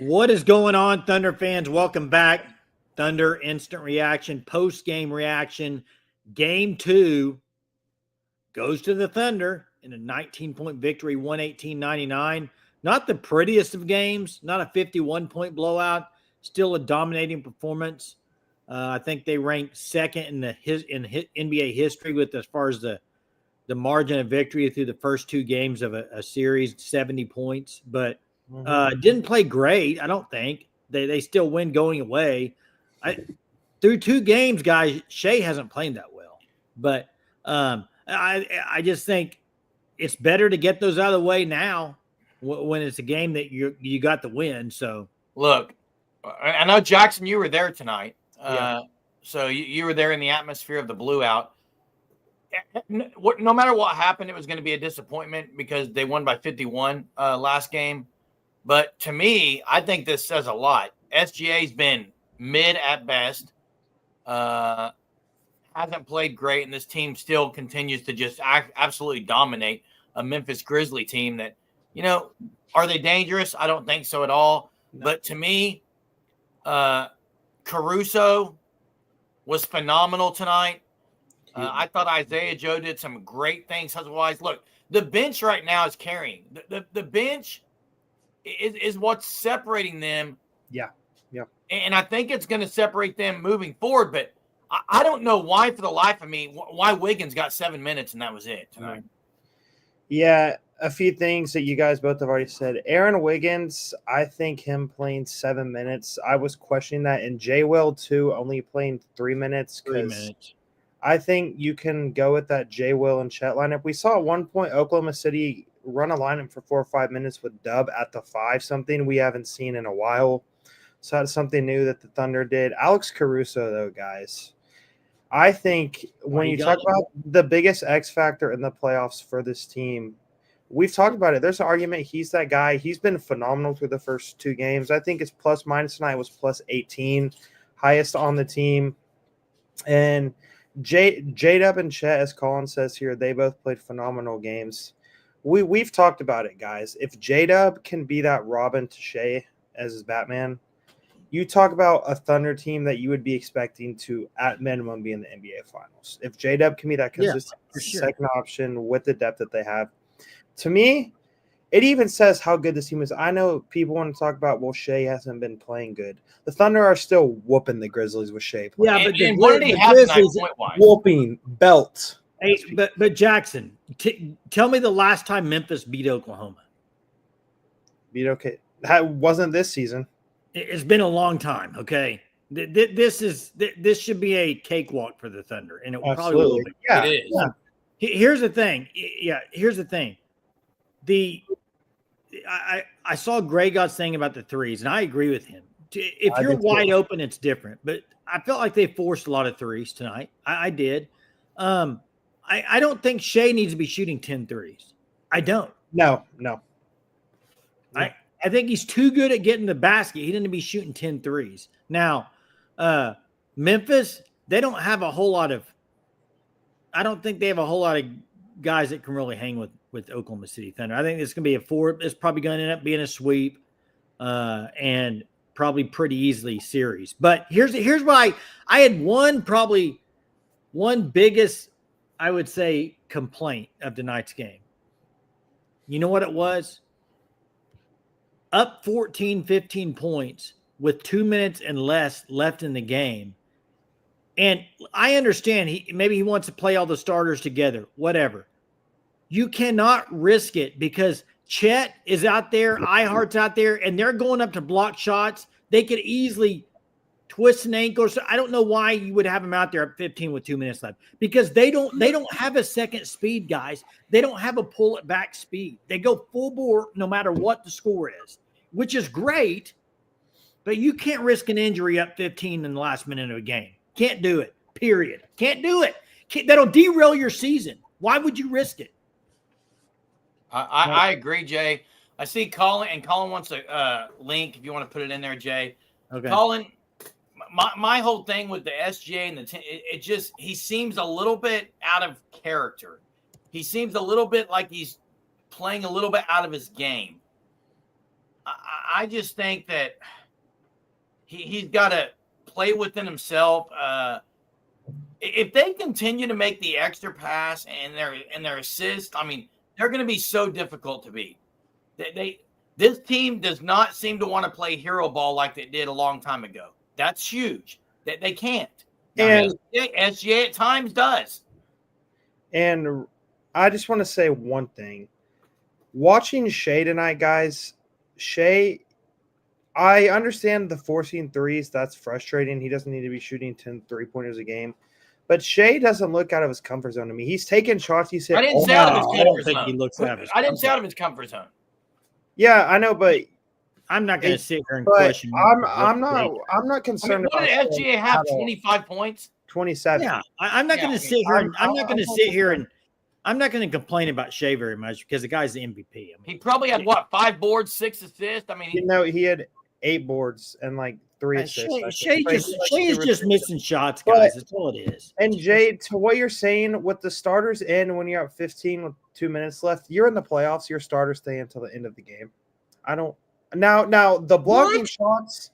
What is going on, Thunder fans? Welcome back. Thunder instant reaction, post-game reaction. Game 2 goes to the Thunder in a 19-point victory, 118-99. Not the prettiest of games, not a 51-point blowout, still a dominating performance. I think they ranked second in NBA history with as far as the margin of victory through the first 2 games of a series, 70 points. But didn't play great, I don't think. They still win going away. Through 2 games, guys, Shai hasn't played that well. But I just think it's better to get those out of the way now when it's a game that you got the win. So look, I know, Jackson, you were there tonight. Yeah. So you were there in the atmosphere of the blue out. No matter what happened, it was going to be a disappointment because they won by 51 last game. But to me, I think this says a lot. SGA's been mid at best, hasn't played great, and this team still continues to just absolutely dominate a Memphis Grizzlies team that, are they dangerous? I don't think so at all. No. But to me, Caruso was phenomenal tonight. I thought Isaiah Joe did some great things otherwise. Look, the bench right now is carrying. The bench is what's separating them. Yeah. And I think it's going to separate them moving forward. But I don't know why, for the life of me, why Wiggins got 7 minutes and that was it tonight. Yeah, a few things that you guys both have already said. Aaron Wiggins, I think him playing 7 minutes, I was questioning that. And J. Will, too, only playing 3 minutes. 3 minutes. I think you can go with that J. Will and Chet lineup. We saw at one point Oklahoma City run a lineup for 4 or 5 minutes with Dub at the 5, something we haven't seen in a while. So that's something new that the Thunder did. Alex Caruso, though, guys, I think when you talk about the biggest X factor in the playoffs for this team, we've talked about it. There's an argument he's that guy. He's been phenomenal through the first 2 games. I think his plus minus tonight was plus 18, highest on the team. And J-Dub and Chet, as Colin says here, they both played phenomenal games. We've talked about it, guys. If J-Dub can be that Robin to Shai as his Batman, you talk about a Thunder team that you would be expecting to, at minimum, be in the NBA Finals. If J-Dub can be that consistent second option with the depth that they have, to me, it even says how good this team is. I know people want to talk about, well, Shai hasn't been playing good. The Thunder are still whooping the Grizzlies with Shai playing. Yeah, but and what did he have Grizzlies whooping belt. Hey, but Jackson, tell me the last time Memphis beat Oklahoma. That wasn't this season. It's been a long time. Okay, this should be a cakewalk for the Thunder, and it probably will be. Yeah, it is. Yeah. Here's the thing. Yeah, here's the thing. I saw Greg got saying about the threes, and I agree with him. If you're wide open, it's different. But I felt like they forced a lot of threes tonight. I did. I don't think Shai needs to be shooting 10 threes. I don't. No. I think he's too good at getting the basket. He didn't be shooting 10 threes. Now, Memphis, they don't have a whole lot of – I don't think they have a whole lot of guys that can really hang with Oklahoma City Thunder. I think it's going to be it's probably going to end up being a sweep and probably pretty easily series. But here's why I had one biggest, I would say, complaint of tonight's game. You know what it was? Up 14, 15 points with 2 minutes and less left in the game. And I understand maybe he wants to play all the starters together, whatever. You cannot risk it because Chet is out there, iHeart's out there, and they're going up to block shots. They could easily twist an ankle. So I don't know why you would have them out there at 15 with 2 minutes left, because they don't have a second speed, guys. They don't have a pull it back speed. They go full bore no matter what the score is, which is great, but you can't risk an injury up 15 in the last minute of a game. Can't do it, period. Can't do it. That'll derail your season. Why would you risk it? I agree, Jay. I see Colin, and Colin wants a link if you want to put it in there, Jay. Okay. Colin, my whole thing with the SGA and he seems a little bit out of character. He seems a little bit like he's playing a little bit out of his game. I I just think that he's got to play within himself. If they continue to make the extra pass and their assist, I mean, they're going to be so difficult to beat. This team does not seem to want to play hero ball like they did a long time ago. That's huge. They can't. And SGA at times does. And I just want to say one thing. Watching Shai tonight, guys, Shai, I understand the forcing threes. That's frustrating. He doesn't need to be shooting 10 3-pointers a game. But Shai doesn't look out of his comfort zone to me. He's taking shots. He said, I didn't say out of his I comfort don't think zone. he looks out of his I didn't say comfort out of his comfort zone. Yeah, I know, but I'm not going to sit here and but question. I'm not I concerned mean, what did about SGA have? at all. 25 points? 27. Yeah, I'm not going to sit here. I'm not going to sit here and I'm not going to complain about Shai very much because the guy's the MVP. I mean, He probably had, 5 boards, 6 assists? I mean, He had 8 boards and like 3 assists. Shai is just missing shots, guys. That's all it is. And Jay, to what you're saying, with the starters in when you're up 15 with 2 minutes left, you're in the playoffs. Your starters stay until the end of the game. I don't. Now the blocking shots.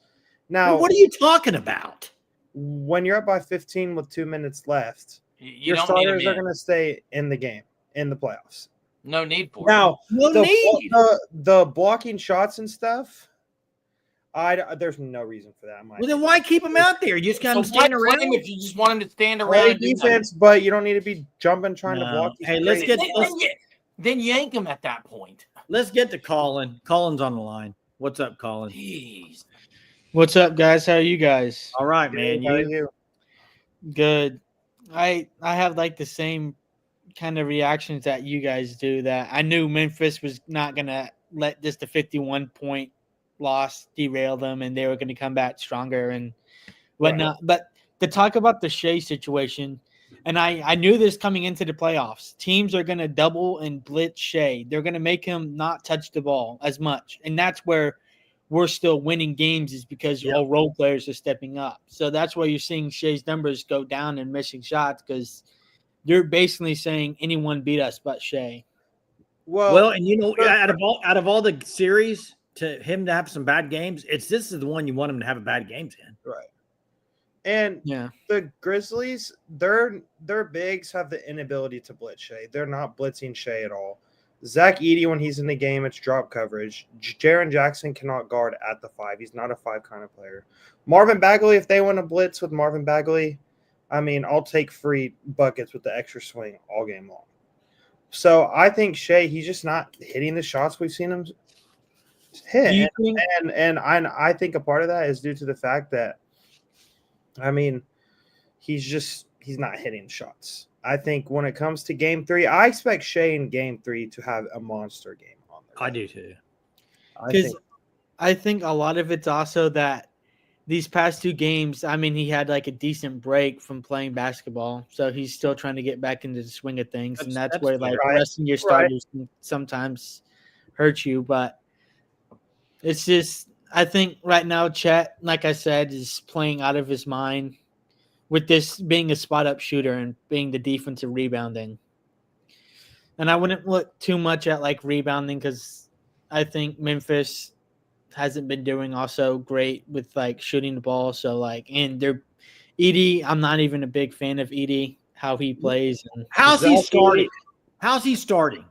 Now, what are you talking about? When you're up by 15 with 2 minutes left, you your don't starters need are going to stay in the game in the playoffs. No need for it. Now, No the, need. the blocking shots and stuff. There's no reason for that. Well, then why keep him out there? You just got him So why standing play around. him if you just want him to stand around Play and do defense, but you don't need to be jumping trying to No. block. Hey, let's get then yank him at that point. let's get to Colin. Colin's on the line. What's up, Colin? Jeez. What's up, guys? How are you guys? All right, man. How are You you? Good. I have like the same kind of reactions that you guys do. That I knew Memphis was not gonna let just a 51-point loss derail them, and they were gonna come back stronger and whatnot. But to talk about the Shai situation, and I knew this coming into the playoffs. Teams are gonna double and blitz Shai. They're gonna make him not touch the ball as much, and that's where we're still winning games is because all role players are stepping up. So that's why you're seeing Shai's numbers go down and missing shots because they're basically saying anyone beat us but Shai. well, and you know, out of all the series, to him to have some bad games, this is the one you want him to have a bad games in. Right. And the Grizzlies, their bigs have the inability to blitz Shai. They're not blitzing Shai at all. Zach Edey, when he's in the game, it's drop coverage. Jaren Jackson cannot guard at the 5. He's not a 5 kind of player. Marvin Bagley, if they want to blitz with Marvin Bagley, I mean, I'll take free buckets with the extra swing all game long. So I think Shai, he's just not hitting the shots we've seen him hit. And I think a part of that is due to the fact that, I mean, he's not hitting shots. I think when it comes to game 3, I expect Shai in game 3 to have a monster game on there. I do too. Because I think a lot of it's also that these past 2 games, I mean, he had like a decent break from playing basketball. So he's still trying to get back into the swing of things. And that's where like resting your starters can sometimes hurt you. But it's just, I think right now, Chet, like I said, is playing out of his mind with this being a spot-up shooter and being the defensive rebounding. And I wouldn't look too much at, like, rebounding because I think Memphis hasn't been doing also great with, like, shooting the ball. So, like, and they're – Edey, I'm not even a big fan of Edey, how he plays. And How's he starting? How's he starting?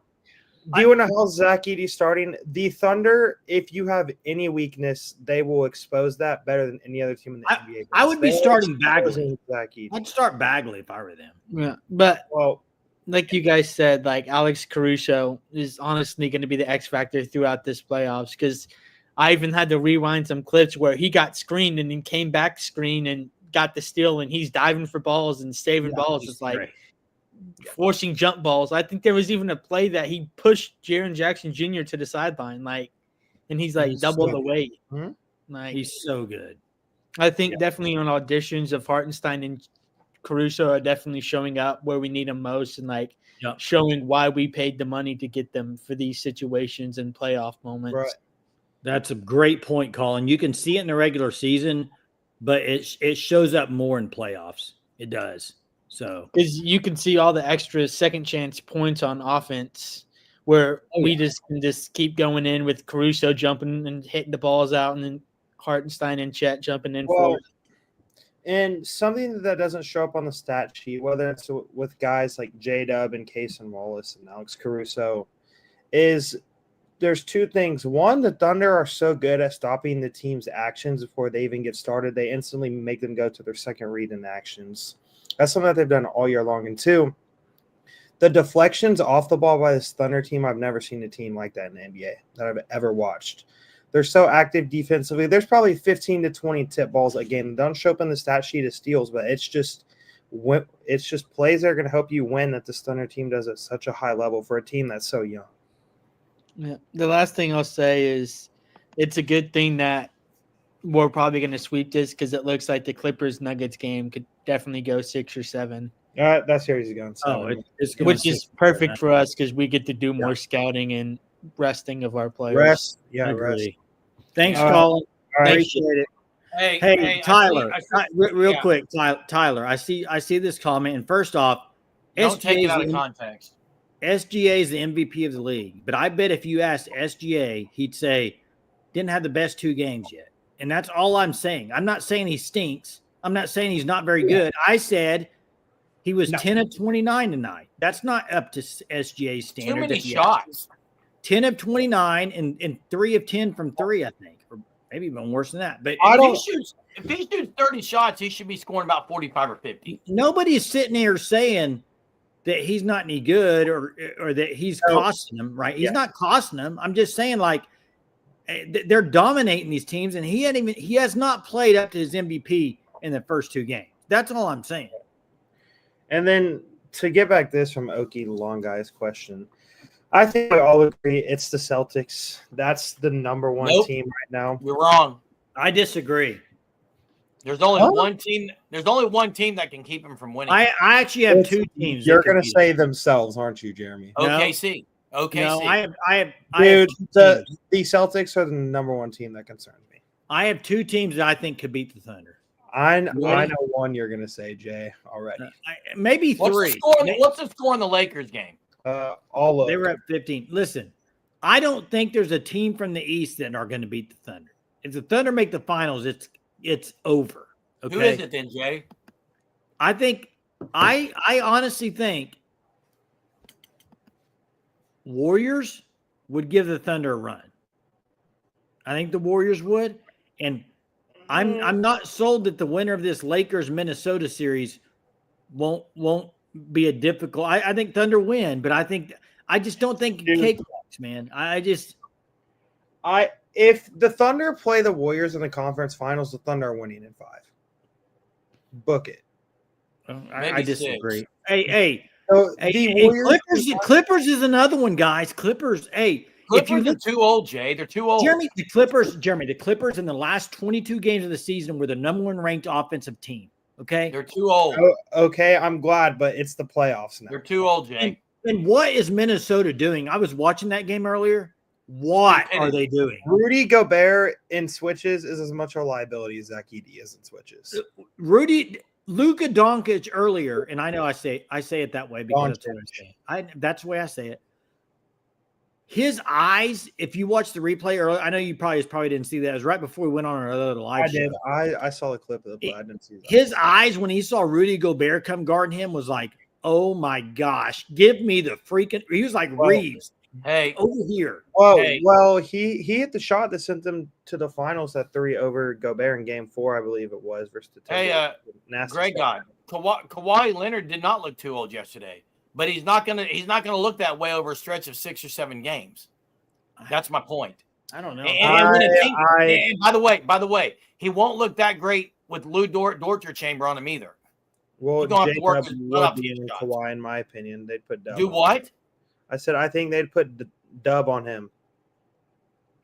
Do you want to know how Zach Edey starting? The Thunder, if you have any weakness, they will expose that better than any other team in the NBA. I would be starting Bagley. Zach Edey. I'd start Bagley if I were them. Yeah, but Well, like you guys said, like Alex Caruso is honestly going to be the X factor throughout this playoffs because I even had to rewind some clips where he got screened and then came back screen and got the steal and he's diving for balls and saving balls. It's like forcing jump balls. I think there was even a play that he pushed Jaren Jackson Jr. to the sideline, like, and he's like double the weight. Like He's so good. I think definitely on auditions of Hartenstein and Caruso are definitely showing up where we need them most and like showing why we paid the money to get them for these situations and playoff moments. Right. That's a great point, Colin. You can see it in the regular season, but it shows up more in playoffs. It does. So because you can see all the extra second chance points on offense where we just can just keep going in with Caruso jumping and hitting the balls out, and then Hartenstein and Chet jumping in for it. And something that doesn't show up on the stat sheet, whether it's with guys like J-Dub and Cason Wallace and Alex Caruso, is there's two things. One, the Thunder are so good at stopping the team's actions before they even get started. They instantly make them go to their second read in actions. That's something that they've done all year long. And two, the deflections off the ball by this Thunder team, I've never seen a team like that in the NBA that I've ever watched. They're so active defensively. There's probably 15 to 20 tip balls a game. Don't show up in the stat sheet as steals, but it's just plays that are going to help you win that this Thunder team does at such a high level for a team that's so young. Yeah. The last thing I'll say is it's a good thing that we're probably going to sweep this because it looks like the Clippers-Nuggets game could definitely go 6 or 7. That series is going 7. Which is perfect for us because we get to do more scouting and resting of our players. Rest. Thanks, All Colin. right. Appreciate it. Hey, Tyler, real quick, Tyler. I see this comment, and first off, don't take it out of context. SGA is the MVP of the league, but I bet if you asked SGA, he'd say didn't have the best 2 games yet, and that's all I'm saying. I'm not saying he stinks. I'm not saying he's not very good. I said he was 10 of 29 tonight. That's not up to SGA's standard. Too many shots. 10 of 29 and 3 of 10 from 3, I think, or maybe even worse than that. But if he shoots 30 shots, he should be scoring about 45 or 50. Nobody's sitting here saying that he's not any good or that he's costing them, right? He's not costing them. I'm just saying, like, they're dominating these teams, and he has not played up to his MVP in the first 2 games. That's all I'm saying. And then to get back this from Okie Long Guy's question, I think we all agree it's the Celtics. That's the number 1 team right now. You're wrong. I disagree. There's only one team. There's only one team that can keep him from winning. I actually have 2 teams. You're going to say themselves, aren't you, Jeremy? OKC. OKC. No, I Dude, the Celtics are the number 1 team that concerns me. I have 2 teams that I think could beat the Thunder. I know one you're going to say, Jay, already. Maybe 3. What's the score in the Lakers game? All of they were at 15. Listen, I don't think there's a team from the East that are going to beat the Thunder. If the Thunder make the finals, it's over. Okay? Who is it then, Jay? I honestly think Warriors would give the Thunder a run. I think the Warriors would, and I'm not sold that the winner of this Lakers-Minnesota series won't be a difficult. I think Thunder win, but I just don't think cakewalks, man. If the Thunder play the Warriors in the conference finals, the Thunder are winning in 5. Book it. I disagree. Hey, Clippers is another one, guys. Clippers. Hey, Clippers are too old, Jay. They're too old. Jeremy, the Clippers in the last 22 games of the season were the number 1 ranked offensive team. Okay, they're too old. Okay, I'm glad, but it's the playoffs now. They're too old, Jay. And what is Minnesota doing? I was watching that game earlier. What are they doing? Rudy Gobert in switches is as much a liability as Zach Edey is in switches. Luka Doncic earlier, and I know I say it that way because that's what I'm saying. That's the way I say it. His eyes, if you watch the replay earlier, I know you probably didn't see that. It was right before we went on our other live show. I did. I saw the clip of it, but I didn't see that. His eyes when he saw Rudy Gobert come guarding him was like, oh my gosh, give me the freaking. He was like Reeves. Hey, over here. Well, he hit the shot that sent them to the finals at 3 over Gobert in Game 4, I believe it was. Versus the Greg God, Kawhi Leonard did not look too old yesterday. But he's not gonna look that way over a stretch of 6 or 7 games. That's my point. I don't know. And by the way, he won't look that great with Lou Dortcher chamber on him either. Well, Jacob would be in Kawhi, in my opinion. They'd put Dub. Do what? I said I think they'd put Dub on him.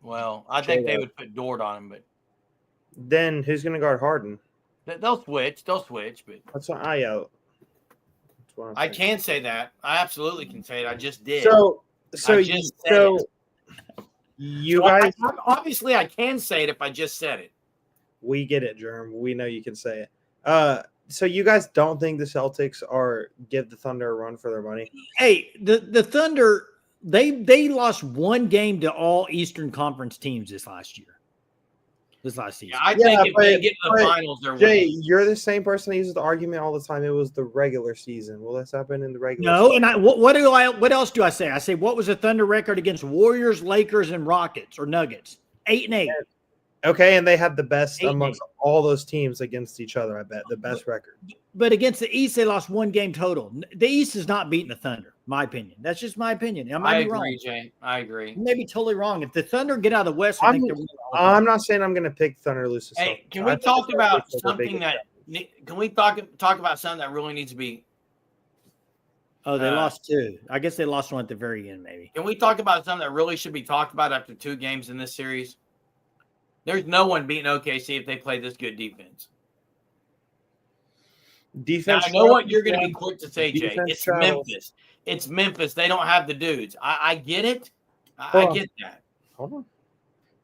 Well, I think they would put Dort on him, but then who's going to guard Harden? They'll switch. But that's what I can say that. I absolutely can say it. I just did. You guys obviously I can say it if I just said it. We get it, Germ. We know you can say it. So you guys don't think the Celtics give the Thunder a run for their money? Hey, the Thunder, They lost one game to all Eastern Conference teams this last season. Yeah, I think if they get to the finals, they're Jay, winning. you're the same person that uses the argument all the time. It was the regular season. Well, that's happened in the regular No, season. and what else do I say? I say, what was the Thunder record against Warriors, Lakers, and Rockets or Nuggets? 8-8. Okay, and they had the best 8-8. amongst all those teams against each other, I bet. The best record. But against the East, they lost one game total. The East is not beating the Thunder, my opinion. That's just my opinion. I might be agree, wrong. Jay. I agree. I may be totally wrong. If the Thunder get out of the West, I think they're winning all the I'm time. not saying I'm going to pick Thunder to lose to Hey, Celtics. can we talk about something that? Can we talk about something that really needs to be? Oh, they lost two. I guess they lost one at the very end, maybe. Can we talk about something that really should be talked about after 2 games in this series? There's no one beating OKC if they play this good defense. Defense. Now, I know what you're going to be quick to say, Jay. Defense It's travels. Memphis. It's Memphis. They don't have the dudes. I get it. I get that. Hold on.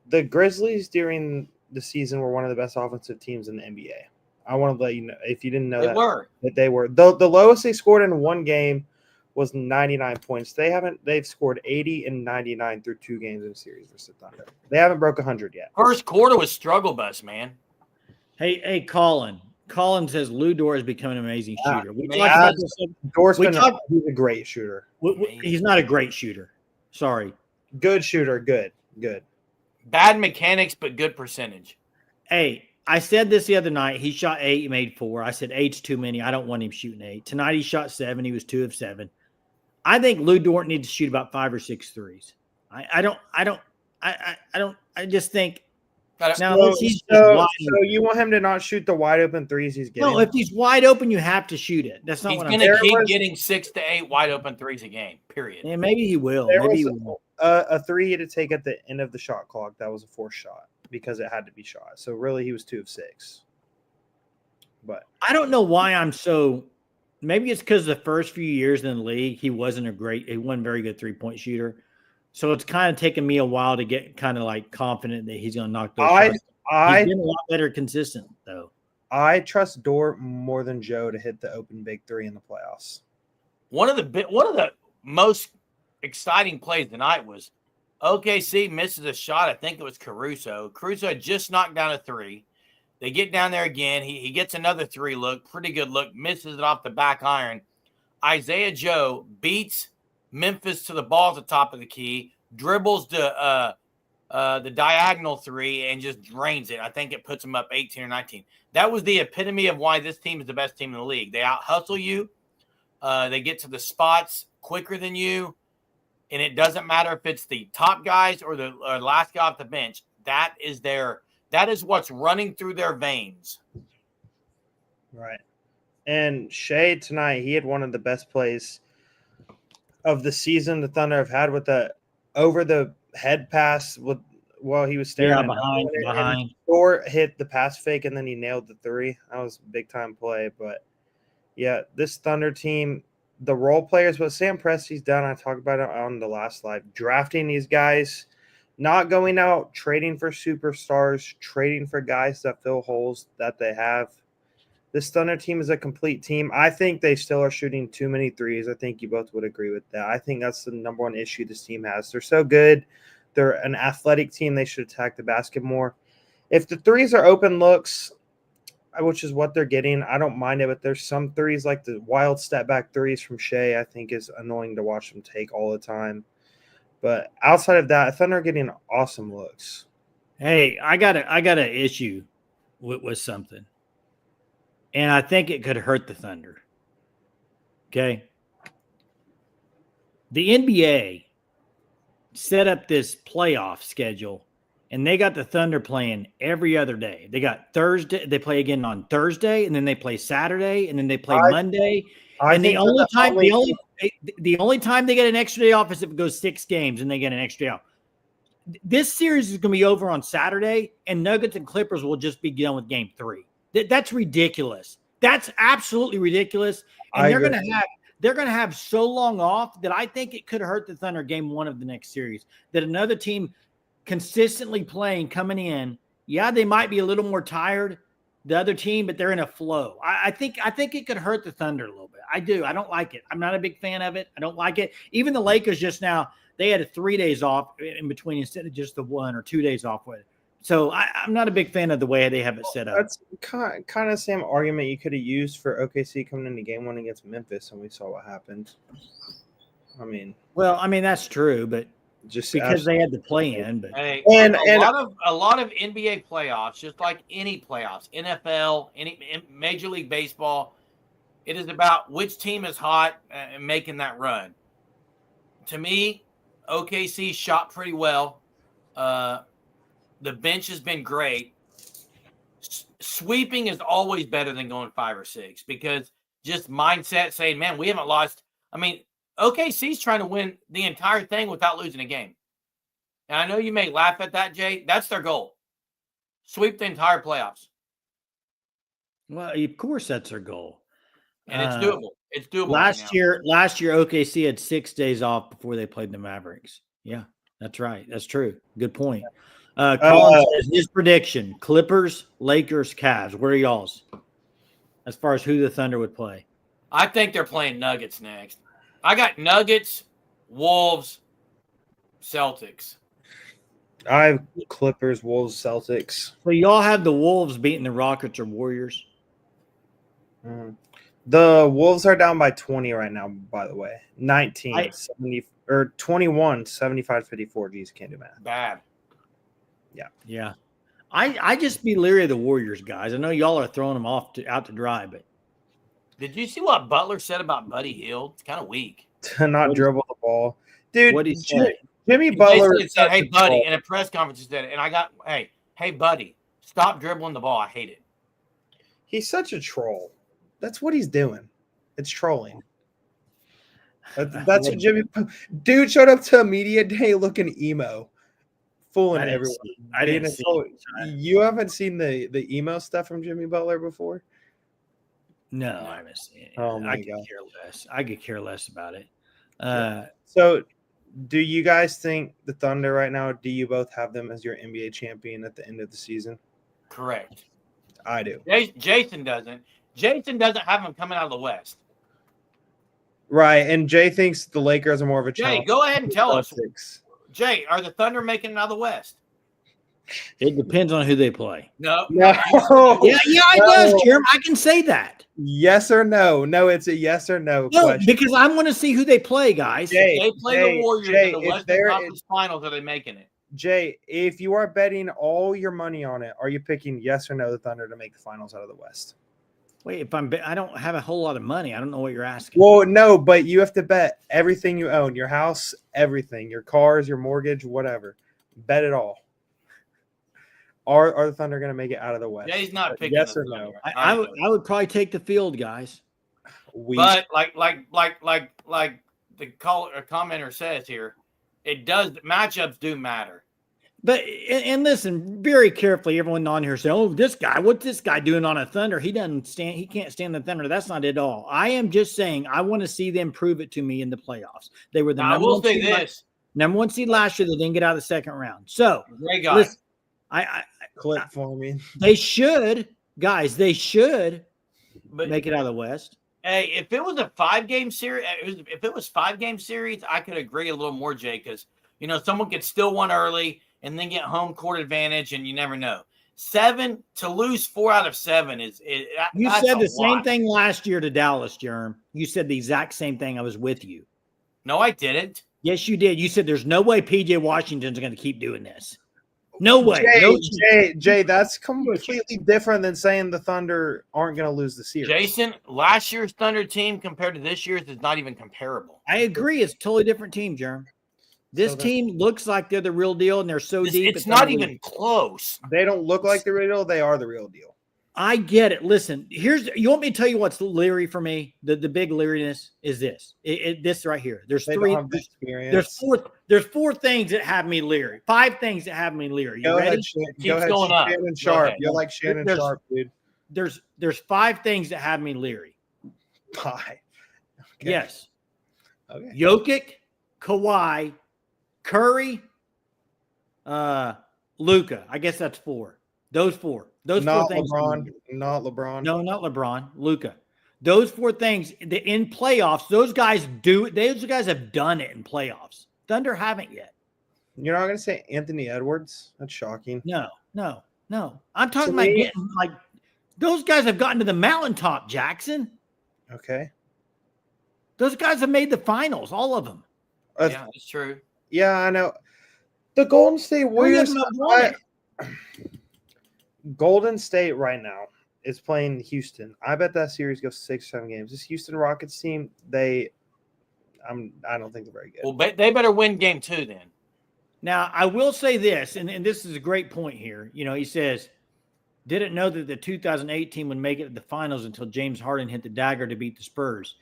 The Grizzlies during the season were one of the best offensive teams in the NBA. I want to let you know, if you didn't know that they were. The lowest they scored in one game was 99 points. They've scored 80 and 99 through 2 games in a series versus Thunder. They haven't broke 100 yet. First quarter was struggle bus, man. Hey, Colin. Colin says Lou Dort is becoming an amazing shooter. We man, talked about this. He's a great shooter. He's not a great shooter. Sorry. Good shooter. Good. Bad mechanics, but good percentage. Hey, I said this the other night. He shot 8, he made 4. I said 8's too many. I don't want him shooting 8. Tonight he shot 7. He was 2 of 7. I think Lou Dort needs to shoot about 5 or 6 threes. I just think now so you want him to not shoot the wide open threes he's getting? No, if he's wide open, you have to shoot it. That's not He's what going to keep getting 6 to 8 wide open threes a game. Period. Yeah, maybe he will. A 3 he had to take at the end of the shot clock. That was a forced shot because it had to be shot. So really, he was 2 of 6. But I don't know why I'm so. Maybe it's because the first few years in the league, he wasn't a very good 3-point shooter. So it's kind of taken me a while to get kind of like confident that he's going to knock those shots. He's been a lot better consistent, though. I trust Dort more than Joe to hit the open big 3 in the playoffs. One of the most exciting plays tonight was OKC misses a shot. I think it was Caruso. Caruso had just knocked down a 3. They get down there again. He gets another 3 look, pretty good look, misses it off the back iron. Isaiah Joe beats Memphis to the ball at the top of the key, dribbles the diagonal 3 and just drains it. I think it puts them up 18 or 19. That was the epitome of why this team is the best team in the league. They out-hustle you. They get to the spots quicker than you. And it doesn't matter if it's the top guys or the last guy off the bench. That is what's running through their veins. Right. And Shai tonight, he had one of the best plays of the season the Thunder have had with the over the head pass while he was staring behind. Dort hit the pass fake and then he nailed the 3. That was a big time play. But yeah, this Thunder team, the role players, what Sam Presti's done, I talked about it on the last live, drafting these guys, not going out, trading for superstars, trading for guys that fill holes that they have. This Thunder team is a complete team. I think they still are shooting too many threes. I think you both would agree with that. I think that's the number one issue this team has. They're so good. They're an athletic team. They should attack the basket more. If the threes are open looks, which is what they're getting, I don't mind it. But there's some threes like the wild step back threes from Shai I think is annoying to watch them take all the time. But outside of that, Thunder are getting awesome looks. Hey, I got an issue with something. And I think it could hurt the Thunder. Okay. The NBA set up this playoff schedule, and they got the Thunder playing every other day. They got Thursday. They play again on Thursday, and then they play Saturday, and then they play Monday. And the only time they get an extra day off is if it goes 6 games and they get an extra day off. This series is going to be over on Saturday, and Nuggets and Clippers will just be done with game 3. That's ridiculous. That's absolutely ridiculous. And they're going to have so long off that I think it could hurt the Thunder game 1 of the next series. That another team consistently playing, coming in, yeah, they might be a little more tired, the other team, but they're in a flow. I think it could hurt the Thunder a little bit. I do. I don't like it. I'm not a big fan of it. I don't like it. Even the Lakers just now, They had 3 days off in between instead of just the 1 or 2 days off with it. So I'm not a big fan of the way they have it set up. That's kind of the same argument you could have used for OKC coming into game 1 against Memphis, and we saw what happened. I mean, that's true, but just because they had the play in. But Hey, And- a lot of NBA playoffs, just like any playoffs, NFL, any Major League Baseball, it is about which team is hot and making that run. To me, OKC shot pretty well. The bench has been great. Sweeping is always better than going 5 or 6 because just mindset saying, man, we haven't lost. I mean, OKC's trying to win the entire thing without losing a game. And I know you may laugh at that, Jay. That's their goal. Sweep the entire playoffs. well, of course, that's their goal. And it's doable. It's doable. Last year, OKC had 6 days off before they played the Mavericks. Yeah, that's right. That's true. Good point. Colin says his prediction: Clippers, Lakers, Cavs. Where are y'all's? As far as who the Thunder would play, I think they're playing Nuggets next. I got Nuggets, Wolves, Celtics. I have Clippers, Wolves, Celtics. so y'all have the Wolves beating the Rockets or Warriors. The Wolves are down by 20 right now, by the way. 19, 70, or 21, 75, 54. Geez, can't do math. Bad. Yeah, I just be leery of the Warriors, guys. I know y'all are throwing them off out to dry, but Did you see what Butler said about Buddy Hield? It's kind of weak. To not dribble the ball. Dude, what do you say? Jimmy He Butler basically said, hey, such a buddy, troll. in a press conference, he said, and I got, hey, buddy, stop dribbling the ball. I hate it. He's such a troll. That's what he's doing. It's trolling. That's what Jimmy. Dude showed up to a media day looking emo, fooling everyone. I didn't see it. You haven't seen the emo stuff from Jimmy Butler before? No, I haven't seen it. Oh my I could God. care less. I could care less about it. So, do you guys think the Thunder right now? Do you both have them as your NBA champion at the end of the season? Correct. I do. Jason doesn't. Jason doesn't have him coming out of the West. Right, and Jay thinks the Lakers are more of a Jay, challenge. go ahead and tell us. Celtics. Jay, are the Thunder making it out of the West? It depends on who they play. No. No. Yeah, it does, Jeremy. I can say that. Yes or no? No, it's a yes or no No, question. because I want to see who they play, guys. Jay, They play Jay, the Warriors Jay, in the if Western there Conference Finals. Are they making it? Jay, if you are betting all your money on it, are you picking yes or no the Thunder to make the finals out of the West? Wait, I don't have a whole lot of money. I don't know what you're asking. Well, no, but you have to bet everything you own, your house, everything, your cars, your mortgage, whatever. Bet it all. Are the Thunder going to make it out of the West? Jay's not picking yes the or no. Thunder. I would probably take the field, guys. But like the commenter says here, it does. Matchups do matter. But and listen very carefully. Everyone on here saying, "Oh, this guy, what's this guy doing on a Thunder? He can't stand the Thunder." That's not it at all. I am just saying I want to see them prove it to me in the playoffs. They were the Now, I will say this: number one seed last year. They didn't get out of the second round. So great guy. listen, I clip for me. they should, guys. They should But make it out of the West. hey, if it was a 5-game series, if it was 5-game series, I could agree a little more, Jay, because someone could still win early and then get home court advantage, and you never know. 7 to lose 4 out of 7 is You that's said a the same lot. thing last year to Dallas, Jerm. You said the exact same thing. I was with you. No, I didn't. Yes, you did. You said there's no way PJ Washington's going to keep doing this. No way. Jay, that's completely different than saying the Thunder aren't going to lose the series. Jason, last year's Thunder team compared to this year's is not even comparable. I agree. It's a totally different team, Jerm. This team looks like they're the real deal, and they're so deep. It's not even close. They don't look like the real deal. They are the real deal. I get it. Listen, you want me to tell you what's leery for me? The big leeriness is this. This right here. There's They three. don't have the experience. There's four things that have me leery. 5 things that have me leery. You Go ready? ahead, going up. Shannon Go Sharp. ahead. You're like Shannon There's- Sharp, dude. There's 5 things that have me leery. Bye. Okay. Yes. Okay. Jokic, Kawhi, Curry, Luka. I guess that's 4. Those 4. Those 4 Not things. LeBron. Not LeBron. No, not LeBron. Luka. Those 4 things in playoffs. Those guys have done it in playoffs. Thunder haven't yet. You're not going to say Anthony Edwards? That's shocking. No. I'm talking To about me- getting like those guys have gotten to the mountaintop, Jackson. Okay. Those guys have made the finals, all of them. Yeah, that's true. Yeah, I know. The Golden State Warriors. Three of them have won it. Golden State right now is playing Houston. I bet that series goes 6-7 games. This Houston Rockets team, I don't think they're very good. Well, they better win game 2 then. Now, I will say this, and this is a great point here. You know, he says, didn't know that the 2008 team would make it to the finals until James Harden hit the dagger to beat the Spurs.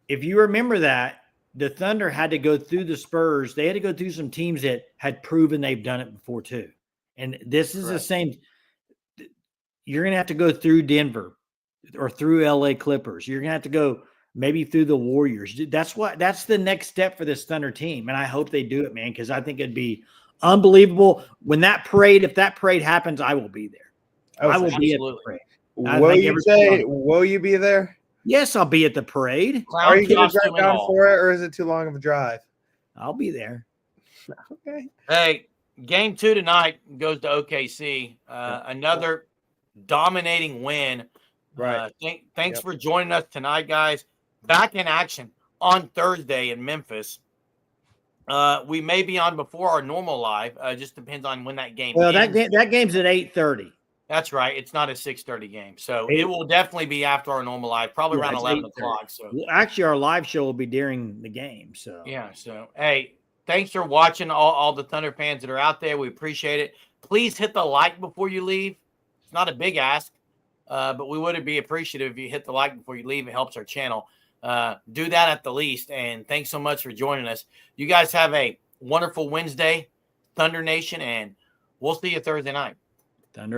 If you remember that, the Thunder had to go through the Spurs. They had to go through some teams that had proven they've done it before too. And this is the same. You're going to have to go through Denver or through LA Clippers. You're going to have to go maybe through the Warriors. That's the next step for this Thunder team. And I hope they do it, man, because I think it'd be unbelievable when if that parade happens, I will be there. I will be at the parade. Will you be there? Yes, I'll be at the parade. Are you going to drive down for it, or is it too long of a drive? I'll be there. Okay. Hey, game 2 tonight goes to OKC. Another dominating win. Right. Thanks for joining us tonight, guys. Back in action on Thursday in Memphis. We may be on before our normal live. Just depends on when that game. Well, ends. that game's at 8:30. That's right. It's not a 6:30 game, so it will definitely be after our normal live, probably around 11 o'clock. So well, actually, our live show will be during the game. So yeah. So hey, thanks for watching, all the Thunder fans that are out there. We appreciate it. Please hit the like before you leave. It's not a big ask, but we would be appreciative if you hit the like before you leave. It helps our channel. Do that at the least. And thanks so much for joining us. You guys have a wonderful Wednesday, Thunder Nation, and we'll see you Thursday night. Thunder.